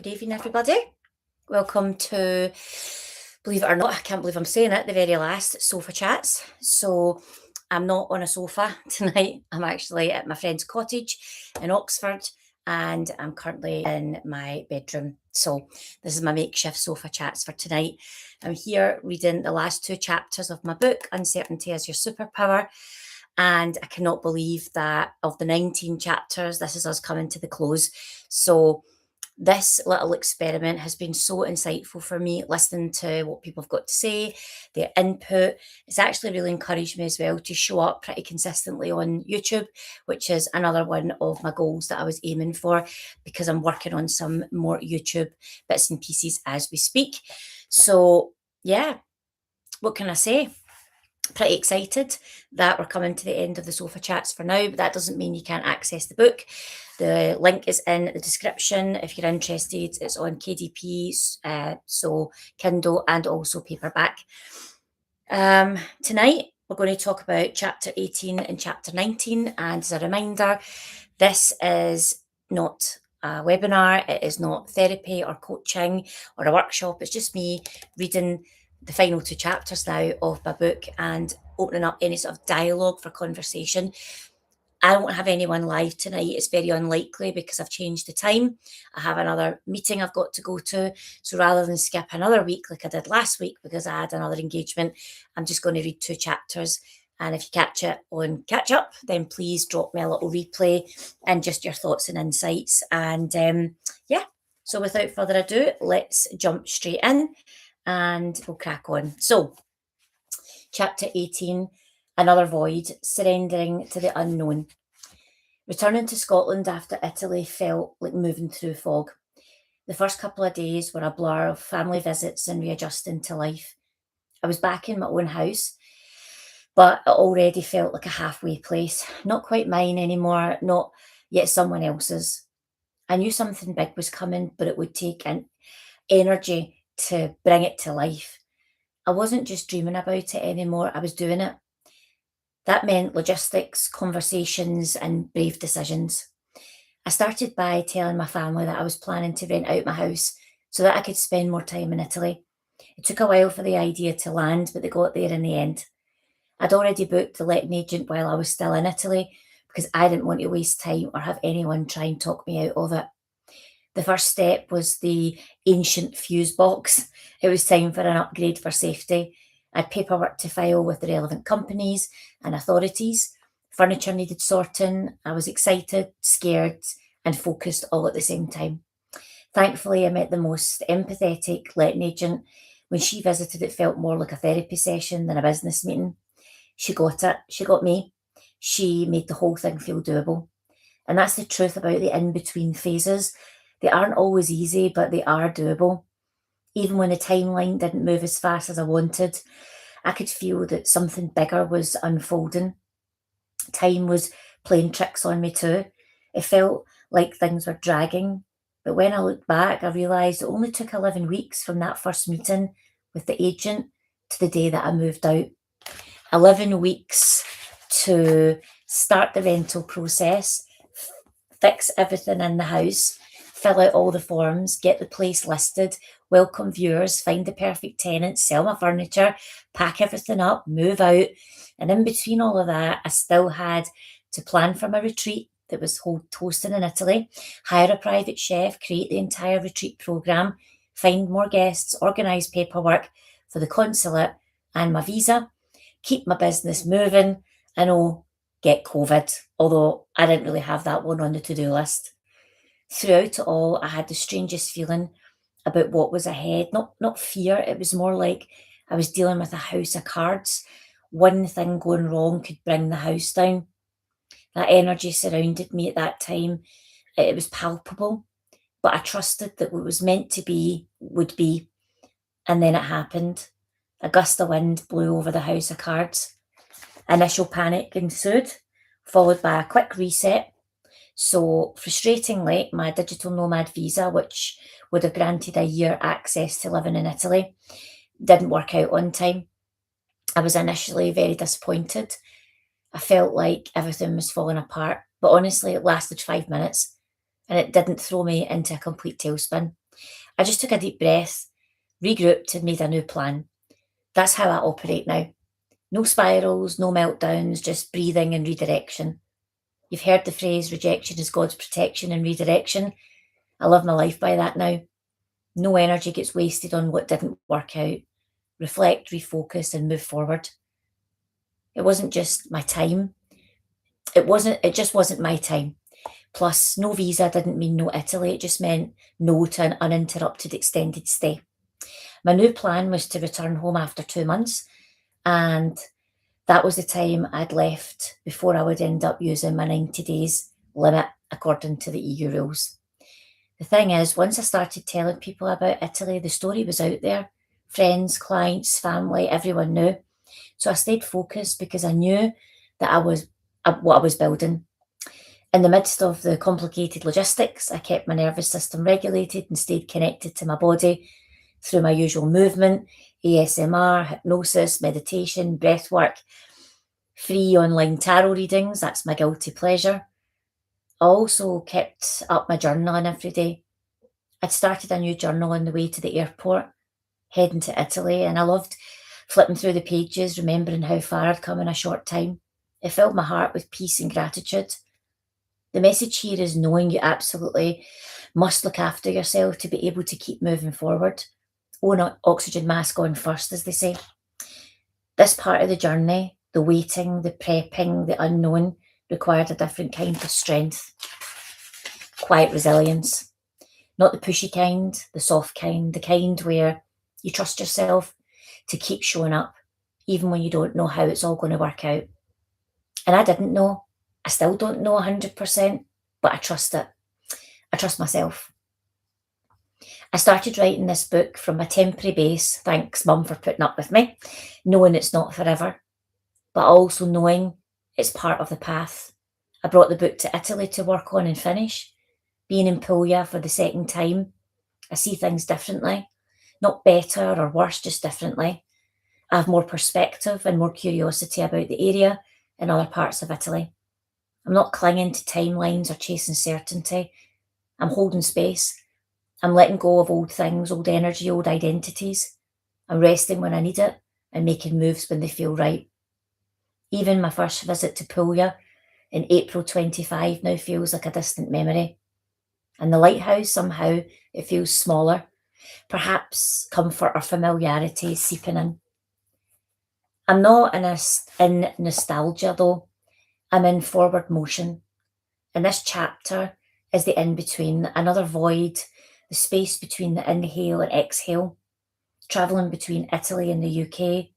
Good evening, everybody. Welcome to, believe it or not, I can't believe I'm saying it, the very last sofa chats. So I'm not on a sofa tonight. I'm actually at my friend's cottage in Oxford and I'm currently in my bedroom. So this is my makeshift sofa chats for tonight. I'm here reading the last two chapters of my book, Uncertainty is Your Superpower. And I cannot believe that of the 19 chapters, this is us coming to the close. So this little experiment has been so insightful for me, listening to what people have got to say, their input. It's actually really encouraged me as well to show up pretty consistently on YouTube, which is another one of my goals that I was aiming for, because I'm working on some more YouTube bits and pieces as we speak. So, yeah, what can I say? Pretty excited that we're coming to the end of the sofa chats for now, but that doesn't mean you can't access the book. The link is in the description if you're interested. It's on KDP, so Kindle and also paperback. Tonight we're going to talk about chapter 18 and chapter 19, and as a reminder, this is not a webinar, it is not therapy or coaching or a workshop. It's just me reading the final two chapters now of my book and opening up any sort of dialogue for conversation. I won't have anyone live tonight. It's very unlikely because I've changed the time. I have another meeting I've got to go to. So rather than skip another week like I did last week because I had another engagement, I'm just going to read two chapters. And if you catch it on catch up, then please drop me a little replay and just your thoughts and insights. And yeah, so without further ado, let's jump straight in and we'll crack on. So, chapter 18, Another Void, Surrendering to the Unknown. Returning to Scotland after Italy felt like moving through fog. The first couple of days were a blur of family visits and readjusting to life. I was back in my own house, but it already felt like a halfway place. Not quite mine anymore, not yet someone else's. I knew something big was coming, but it would take an energy to bring it to life. I wasn't just dreaming about it anymore, I was doing it. That meant logistics, conversations, and brave decisions. I started by telling my family that I was planning to rent out my house so that I could spend more time in Italy. It took a while for the idea to land, but they got there in the end. I'd already booked the letting agent while I was still in Italy because I didn't want to waste time or have anyone try and talk me out of it. The first step was the ancient fuse box. It was time for an upgrade for safety. I had paperwork to file with the relevant companies and authorities. Furniture needed sorting. I was excited, scared, and focused all at the same time. Thankfully, I met the most empathetic letting agent. When she visited, it felt more like a therapy session than a business meeting. She got it. She got me. She made the whole thing feel doable. And that's the truth about the in-between phases. They aren't always easy, but they are doable. Even when the timeline didn't move as fast as I wanted, I could feel that something bigger was unfolding. Time was playing tricks on me too. It felt like things were dragging. But when I looked back, I realised it only took 11 weeks from that first meeting with the agent to the day that I moved out. 11 weeks to start the rental process, fix everything in the house, fill out all the forms, get the place listed, welcome viewers, find the perfect tenant, sell my furniture, pack everything up, move out. And in between all of that, I still had to plan for my retreat that was hosting in Italy, hire a private chef, create the entire retreat programme, find more guests, organise paperwork for the consulate and my visa, keep my business moving, and get COVID, although I didn't really have that one on the to-do list. Throughout it all, I had the strangest feeling about what was ahead. Not fear, it was more like I was dealing with a house of cards. One thing going wrong could bring the house down. That energy surrounded me at that time. It was palpable, but I trusted that what was meant to be would be. And then it happened. A gust of wind blew over the house of cards. Initial panic ensued, followed by a quick reset. So, frustratingly, my digital nomad visa, which would have granted a year access to living in Italy, didn't work out on time. I was initially very disappointed. I felt like everything was falling apart, but honestly, it lasted 5 minutes and it didn't throw me into a complete tailspin. I just took a deep breath, regrouped, and made a new plan. That's how I operate now. No spirals, no meltdowns, just breathing and redirection. You've heard the phrase, rejection is God's protection and redirection. I live my life by that now. No energy gets wasted on what didn't work out. Reflect, refocus, and move forward. It wasn't just my time. It just wasn't my time. Plus, no visa didn't mean no Italy. It just meant no to an uninterrupted extended stay. My new plan was to return home after 2 months, and that was the time I'd left before I would end up using my 90 days limit according to the EU rules. The thing is, once I started telling people about Italy, the story was out there. Friends, clients, family, everyone knew. So I stayed focused because I knew that I was what I was building. In the midst of the complicated logistics, I kept my nervous system regulated and stayed connected to my body through my usual movement, ASMR, hypnosis, meditation, breath work, free online tarot readings. That's my guilty pleasure. I also kept up my journaling every day. I'd started a new journal on the way to the airport, heading to Italy, and I loved flipping through the pages, remembering how far I'd come in a short time. It filled my heart with peace and gratitude. The message here is knowing you absolutely must look after yourself to be able to keep moving forward. Own an oxygen mask on first, as they say. This part of the journey, the waiting, the prepping, the unknown, required a different kind of strength. Quiet resilience. Not the pushy kind, the soft kind, the kind where you trust yourself to keep showing up, even when you don't know how it's all going to work out. And I didn't know. I still don't know 100%, but I trust it. I trust myself. I started writing this book from a temporary base, thanks Mum for putting up with me, knowing it's not forever, but also knowing it's part of the path. I brought the book to Italy to work on and finish. Being in Puglia for the second time, I see things differently. Not better or worse, just differently. I have more perspective and more curiosity about the area and other parts of Italy. I'm not clinging to timelines or chasing certainty. I'm holding space. I'm letting go of old things, old energy, old identities. I'm resting when I need it and making moves when they feel right. Even my first visit to Puglia in April 25 now feels like a distant memory. And the lighthouse, somehow, it feels smaller. Perhaps comfort or familiarity seeping in. I'm not in nostalgia though. I'm in forward motion. And this chapter is the in-between, another void, the space between the inhale and exhale, travelling between Italy and the UK,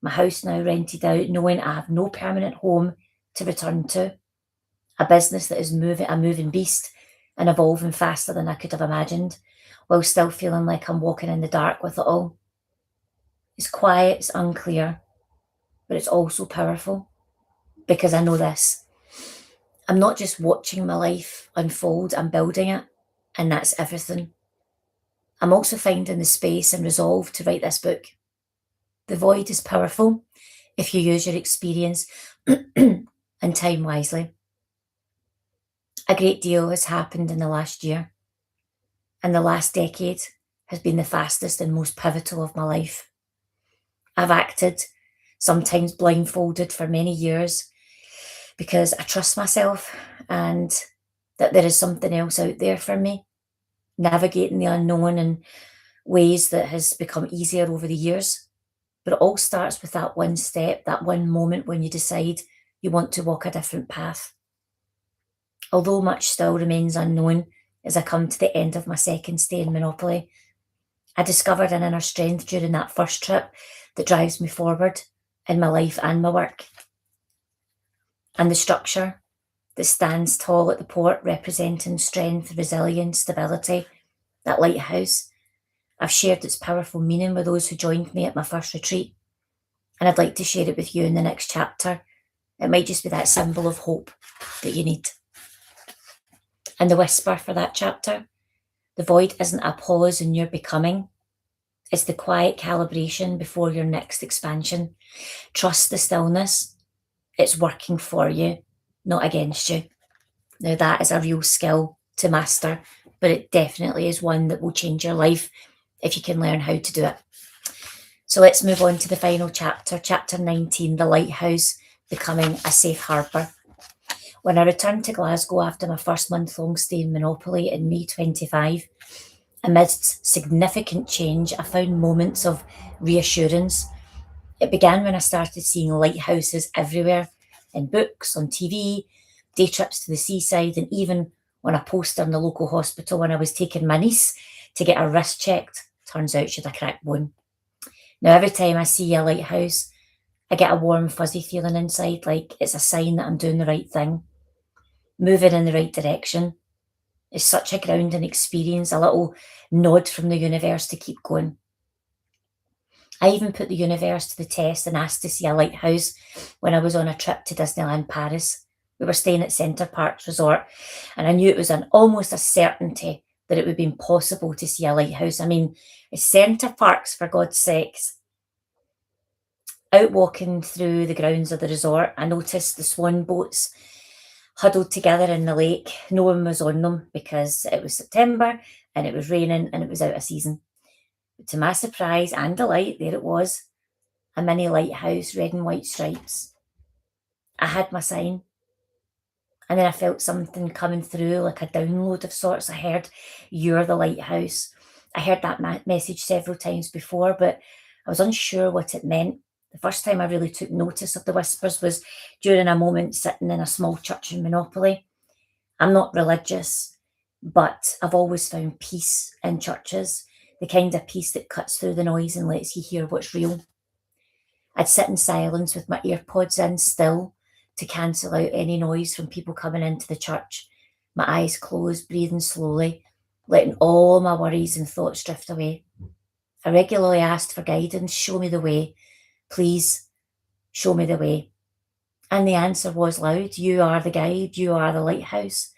my house now rented out, knowing I have no permanent home to return to, a business that is a moving beast and evolving faster than I could have imagined, while still feeling like I'm walking in the dark with it all. It's quiet, it's unclear, but it's also powerful because I know this. I'm not just watching my life unfold, I'm building it, and that's everything. I'm also finding the space and resolve to write this book. The void is powerful if you use your experience and time wisely. A great deal has happened in the last year, and the last decade has been the fastest and most pivotal of my life. I've acted, sometimes blindfolded, for many years because I trust myself and that there is something else out there for me, navigating the unknown in ways that has become easier over the years. But it all starts with that one step, that one moment when you decide you want to walk a different path. Although much still remains unknown as I come to the end of my second stay in Monopoly, I discovered an inner strength during that first trip that drives me forward in my life and my work. And the structure that stands tall at the port, representing strength, resilience, stability, that lighthouse. I've shared its powerful meaning with those who joined me at my first retreat, and I'd like to share it with you in the next chapter. It might just be that symbol of hope that you need. And the whisper for that chapter, the void isn't a pause in your becoming. It's the quiet calibration before your next expansion. Trust the stillness. It's working for you, not against you. Now that is a real skill to master but it definitely is one that will change your life if you can learn how to do it. So let's move on to the final chapter, chapter 19, The Lighthouse, Becoming a Safe Harbour. When I returned to Glasgow after my first month-long stay in Monopoly in May 25, amidst significant change, I found moments of reassurance. It began when I started seeing lighthouses everywhere, in books, on TV, day trips to the seaside, and even on a poster in the local hospital when I was taking my niece to get her wrist checked. Turns out she had a cracked bone. Now, every time I see a lighthouse, I get a warm, fuzzy feeling inside, like it's a sign that I'm doing the right thing, moving in the right direction. It's such a grounding experience, a little nod from the universe to keep going. I even put the universe to the test and asked to see a lighthouse when I was on a trip to Disneyland Paris. We were staying at Center Parcs Resort, and I knew it was almost a certainty that it would be impossible to see a lighthouse. I mean, it's Center Parcs, for God's sakes. Out walking through the grounds of the resort, I noticed the swan boats huddled together in the lake. No one was on them because it was September and it was raining and it was out of season. But to my surprise and delight, there it was, a mini lighthouse, red and white stripes. I had my sign, and then I felt something coming through, like a download of sorts. I heard, "You're the lighthouse." I heard that message several times before, but I was unsure what it meant. The first time I really took notice of the whispers was during a moment sitting in a small church in Monopoly. I'm not religious, but I've always found peace in churches, the kind of peace that cuts through the noise and lets you hear what's real. I'd sit in silence with my earpods in still to cancel out any noise from people coming into the church, my eyes closed, breathing slowly, letting all my worries and thoughts drift away. I regularly asked for guidance, show me the way. Please, show me the way. And the answer was loud, "You are the guide, you are the lighthouse."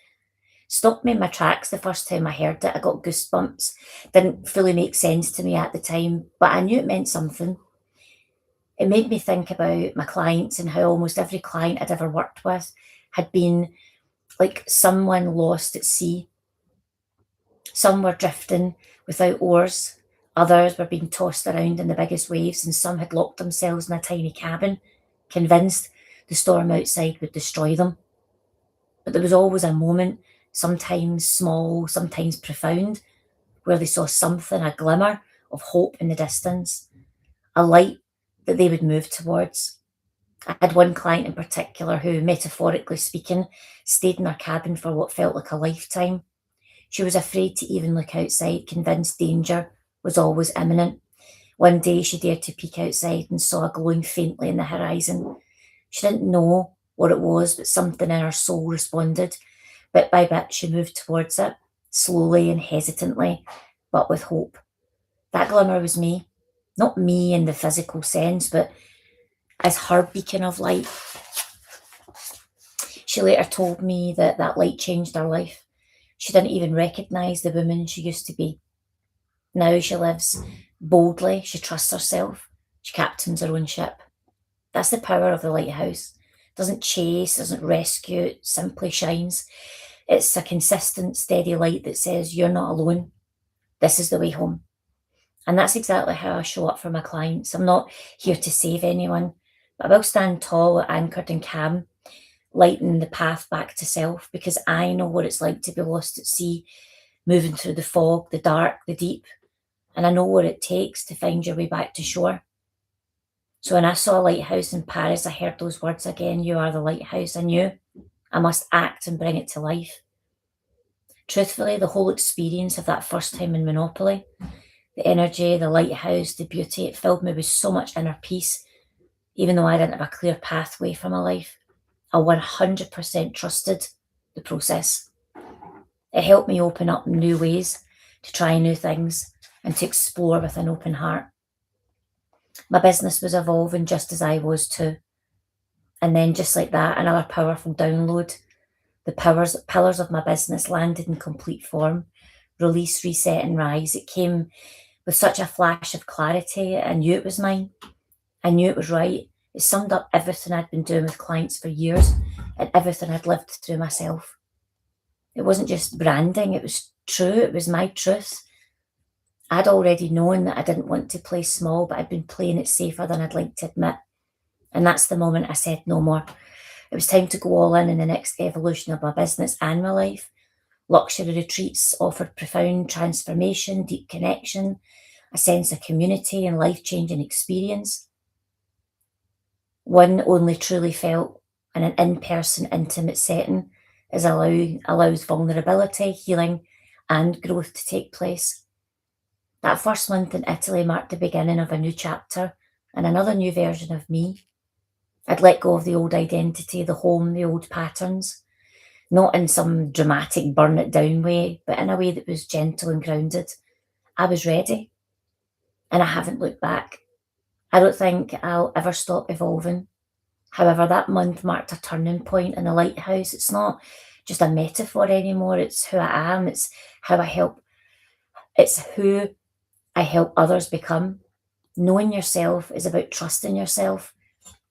Stopped me in my tracks the first time I heard it. I got goosebumps. Didn't fully make sense to me at the time, but I knew it meant something. It made me think about my clients and how almost every client I'd ever worked with had been like someone lost at sea. Some were drifting without oars, others were being tossed around in the biggest waves, and some had locked themselves in a tiny cabin, convinced the storm outside would destroy them. But there was always a moment, sometimes small, sometimes profound, where they saw something, a glimmer of hope in the distance, a light that they would move towards. I had one client in particular who, metaphorically speaking, stayed in her cabin for what felt like a lifetime. She was afraid to even look outside, convinced danger was always imminent. One day she dared to peek outside and saw a glowing faintly in the horizon. She didn't know what it was, but something in her soul responded. Bit by bit, she moved towards it, slowly and hesitantly, but with hope. That glimmer was me. Not me in the physical sense, but as her beacon of light. She later told me that that light changed her life. She didn't even recognise the woman she used to be. Now she lives boldly, she trusts herself, she captains her own ship. That's the power of the lighthouse. Doesn't chase, doesn't rescue, it simply shines. It's a consistent, steady light that says, "You're not alone. This is the way home." And that's exactly how I show up for my clients. I'm not here to save anyone, but I will stand tall, anchored and calm, lighting the path back to self, because I know what it's like to be lost at sea, moving through the fog, the dark, the deep, and I know what it takes to find your way back to shore. So when I saw a lighthouse in Paris, I heard those words again, "You are the lighthouse." I knew I must act and bring it to life. Truthfully, the whole experience of that first time in Monopoly, the energy, the lighthouse, the beauty, it filled me with so much inner peace, even though I didn't have a clear pathway for my life. I 100% trusted the process. It helped me open up new ways, to try new things, and to explore with an open heart. My business was evolving just as I was too. And then just like that, another powerful download. The pillars of my business landed in complete form. Release, reset and rise. It came with such a flash of clarity. I knew it was mine. I knew it was right. It summed up everything I'd been doing with clients for years and everything I'd lived through myself. It wasn't just branding, it was true, it was my truth. I'd already known that I didn't want to play small, but I'd been playing it safer than I'd like to admit. And that's the moment I said no more. It was time to go all in the next evolution of my business and my life. Luxury retreats offered profound transformation, deep connection, a sense of community and life-changing experience. One only truly felt in an in-person, intimate setting allows vulnerability, healing and growth to take place. That first month in Italy marked the beginning of a new chapter and another new version of me. I'd let go of the old identity, the home, the old patterns, not in some dramatic burn it down way, but in a way that was gentle and grounded. I was ready and I haven't looked back. I don't think I'll ever stop evolving. However, that month marked a turning point in the lighthouse. It's not just a metaphor anymore. It's who I am. It's who I help others become. Knowing yourself is about trusting yourself.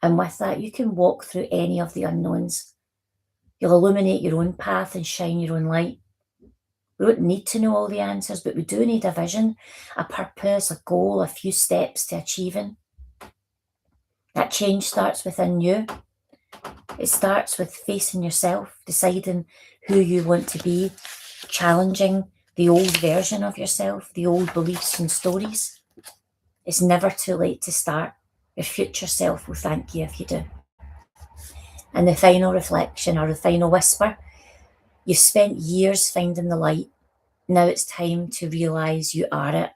And with that, you can walk through any of the unknowns. You'll illuminate your own path and shine your own light. We don't need to know all the answers, but we do need a vision, a purpose, a goal, a few steps to achieving. That change starts within you. It starts with facing yourself, deciding who you want to be, challenging the old version of yourself, the old beliefs and stories. It's never too late to start. Your future self will thank you if you do. And the final reflection or the final whisper, you've spent years finding the light. Now it's time to realise you are it.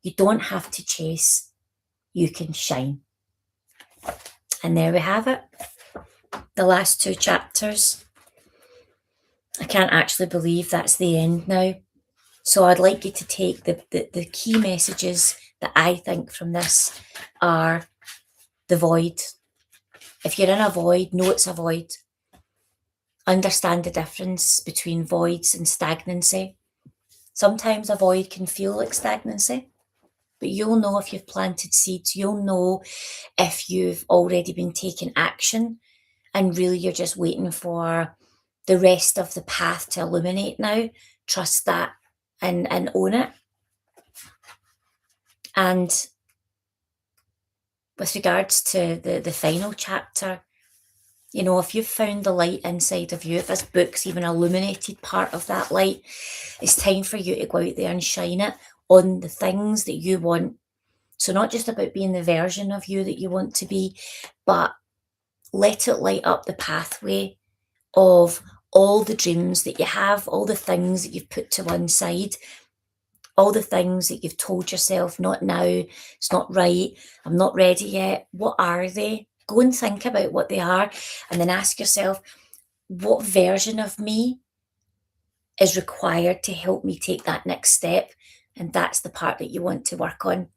You don't have to chase, you can shine. And there we have it. The last 2 chapters. I can't actually believe that's the end now. So I'd like you to take the key messages that I think from this are the void. If you're in a void, know it's a void. Understand the difference between voids and stagnancy. Sometimes a void can feel like stagnancy, but you'll know if you've planted seeds. You'll know if you've already been taking action and really you're just waiting for the rest of the path to illuminate now. Trust that and own it. And with regards to the final chapter, you know, if you've found the light inside of you, if this book's even illuminated part of that light, it's time for you to go out there and shine it on the things that you want. So not just about being the version of you that you want to be, but let it light up the pathway of all the dreams that you have, all the things that you've put to one side, all the things that you've told yourself, not now, it's not right, I'm not ready yet. What are they? Go and think about what they are and then ask yourself, what version of me is required to help me take that next step? And that's the part that you want to work on.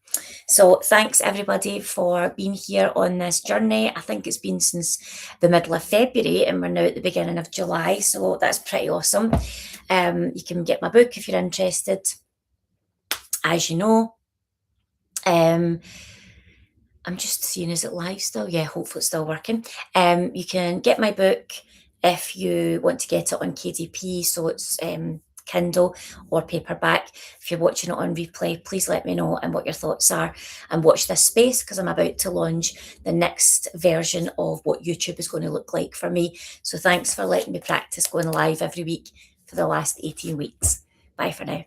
So thanks everybody for being here on this journey. I think it's been since the middle of February and we're now at the beginning of July. So that's pretty awesome. You can get my book if you're interested. As you know, I'm just seeing, is it live still? Yeah, hopefully it's still working. You can get my book if you want to get it on KDP, so it's Kindle or paperback. If you're watching it on replay, please let me know and what your thoughts are, and watch this space because I'm about to launch the next version of what YouTube is going to look like for me. So thanks for letting me practice going live every week for the last 18 weeks. Bye for now.